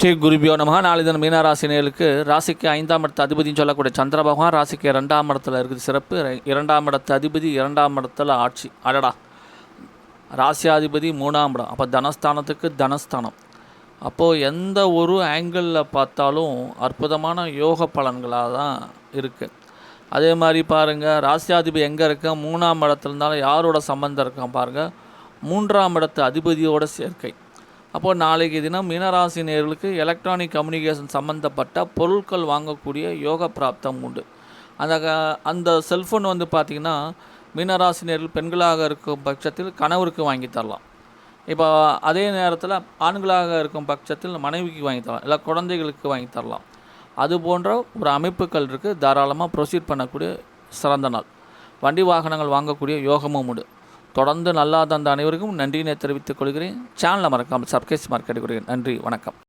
ஸ்ரீ குருபியோ நமகா. நாளிதன் மீனராசினியர்களுக்கு ராசிக்கு 5ஆம் இடத்து அதிபதினு சொல்லக்கூடிய சந்திர பகவான் ராசிக்கு 2ஆம் இடத்துல இருக்குது. சிறப்பு. 2ஆம் இடத்து அதிபதி 2ஆம் இடத்துல ஆட்சி. அடடா, ராசியாதிபதி 3ஆம் இடம். அப்போ தனஸ்தானத்துக்கு தனஸ்தானம். அப்போது எந்த ஒரு ஆங்கிளில் பார்த்தாலும் அற்புதமான யோக பலன்களாக தான் இருக்குது. அதே மாதிரி பாருங்கள், ராசியாதிபதி எங்கே இருக்க 3ஆம் இடத்துல இருந்தாலும் யாரோட சம்பந்தம் இருக்கான் பாருங்கள், 3ஆம் இடத்து அதிபதியோட சேர்க்கை. அப்போது நாளைக்கு தினம் மீனராசி நேயர்களுக்கு எலக்ட்ரானிக் கம்யூனிகேஷன் சம்மந்தப்பட்ட பொருட்கள் வாங்கக்கூடிய யோக பிராப்தம் உண்டு. அந்த செல்ஃபோன் பார்த்திங்கன்னா மீனராசி நேயர்கள் பெண்களாக இருக்கும் பட்சத்தில் கணவருக்கு வாங்கி தரலாம். இப்போ அதே நேரத்தில் ஆண்களாக இருக்கும் பட்சத்தில் மனைவிக்கு வாங்கி தரலாம், இல்லை குழந்தைகளுக்கு வாங்கி தரலாம். அது போன்ற ஒரு அமைப்புகள் இருக்குது. தாராளமாக ப்ரொசீட் பண்ணக்கூடிய சிறந்த நாள். வண்டி வாகனங்கள் வாங்கக்கூடிய யோகமும் உண்டு. தொடர்ந்து நல்லா தந்த அனைவருக்கும் நன்றியினை தெரிவித்துக் கொள்கிறேன். சேனலை மறக்காமல் சப்ஸ்கிரைப் மார்க்கெட் கொடுக்கிறேன். நன்றி, வணக்கம்.